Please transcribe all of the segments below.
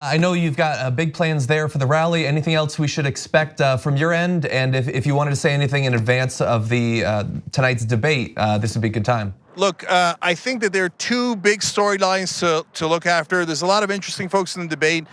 I know you've got big plans there for the rally. Anything else we should expect from your end? And if you wanted to say anything in advance of the tonight's debate, this would be a good time. Look, I think that there are two big storylines to look after. There's a lot of interesting folks in the debate,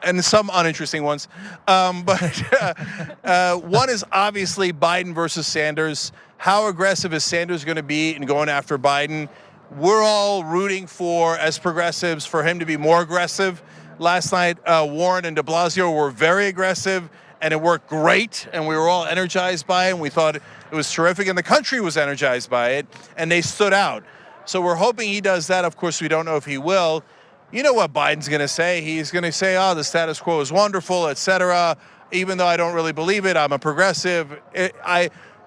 and some uninteresting ones. But one is obviously Biden versus Sanders. How aggressive is Sanders going to be in going after Biden? We're all rooting for, as progressives, for him to be more aggressive. Last night, Warren and de Blasio were very aggressive, and it worked great, and we were all energized by it, and we thought it was terrific, and the country was energized by it, and they stood out. So we're hoping he does that. Of course, we don't know if he will. You know what Biden's going to say. He's going to say, oh, the status quo is wonderful, etc. Even though I don't really believe it, I'm a progressive.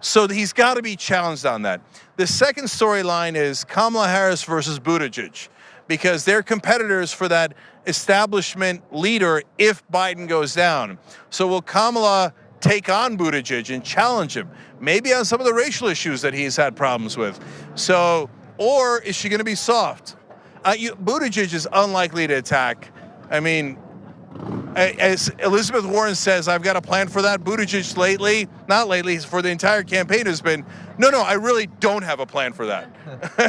So he's got to be challenged on that. The second storyline is Kamala Harris versus Buttigieg, because they're competitors for that establishment leader if Biden goes down. So will Kamala take on Buttigieg and challenge him, maybe on some of the racial issues that he's had problems with? So, or is she going to be soft? Buttigieg is unlikely to attack. I mean, as Elizabeth Warren says, I've got a plan for that. Buttigieg lately, not lately, for the entire campaign has been, no, I really don't have a plan for that.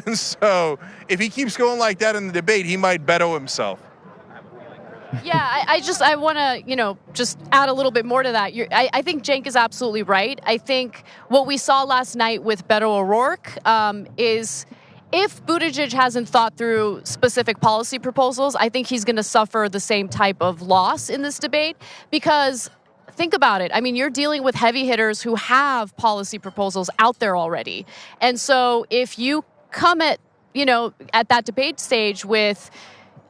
And so if he keeps going like that in the debate, he might veto himself. Yeah, I want to, just add a little bit more to that. I think Cenk is absolutely right. I think what we saw last night with Beto O'Rourke is if Buttigieg hasn't thought through specific policy proposals, I think he's going to suffer the same type of loss in this debate because think about it. I mean, you're dealing with heavy hitters who have policy proposals out there already. And so if you come at that debate stage with,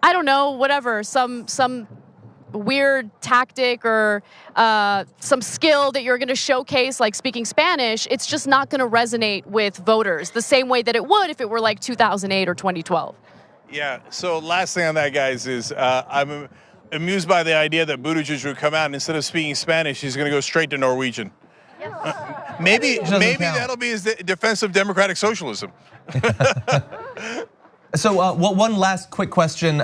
I don't know, whatever, some weird tactic or some skill that you're going to showcase, like speaking Spanish, it's just not going to resonate with voters the same way that it would if it were like 2008 or 2012. Yeah, so last thing on that, guys, is I'm amused by the idea that Buttigieg would come out and instead of speaking Spanish, he's going to go straight to Norwegian. Maybe that'll be his defense of democratic socialism. So one last quick question.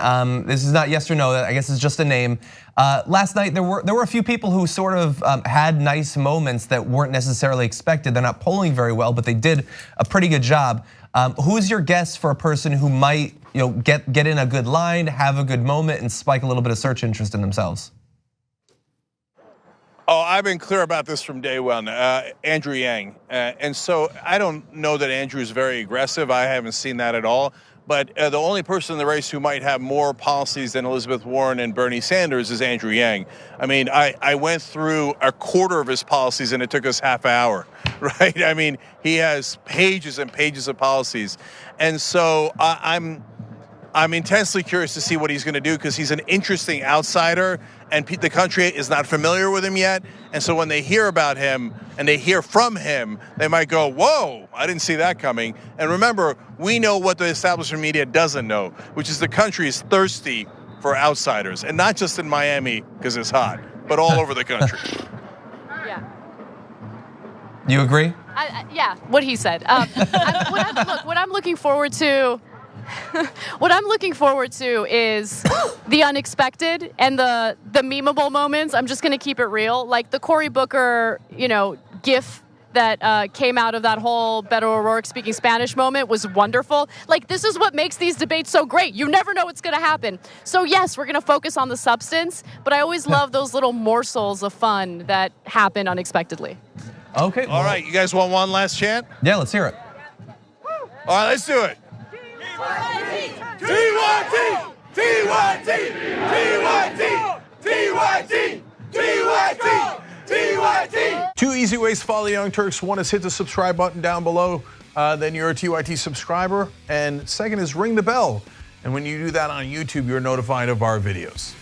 This is not yes or no. I guess it's just a name. Last night there were a few people who sort of had nice moments that weren't necessarily expected. They're not polling very well, but they did a pretty good job. Who's your guess for a person who might get in a good line, have a good moment, and spike a little bit of search interest in themselves? Oh, I've been clear about this from day one, Andrew Yang. And so I don't know that Andrew is very aggressive. I haven't seen that at all. But the only person in the race who might have more policies than Elizabeth Warren and Bernie Sanders is Andrew Yang. I mean, I went through a quarter of his policies and it took us half an hour, right? I mean, he has pages and pages of policies. And so I'm intensely curious to see what he's going to do because he's an interesting outsider and the country is not familiar with him yet. And so when they hear about him and they hear from him, they might go, whoa, I didn't see that coming. And remember, we know what the establishment media doesn't know, which is the country is thirsty for outsiders. And not just in Miami because it's hot, but all over the country. Yeah. You agree? Yeah, what he said. What I'm looking forward to. What I'm looking forward to is the unexpected and the memeable moments. I'm just going to keep it real. Like the Cory Booker, gif that came out of that whole Beto O'Rourke speaking Spanish moment was wonderful. Like this is what makes these debates so great. You never know what's going to happen. So yes, we're going to focus on the substance, but I always love those little morsels of fun that happen unexpectedly. Okay. All right, you guys want one last chant? Yeah, let's hear it. All right, let's do it. TYT! TYT! TYT! TYT! TYT! TYT! Two easy ways to follow the Young Turks. One is hit the subscribe button down below, then you're a TYT subscriber. And second is ring the bell. And when you do that on YouTube, you're notified of our videos.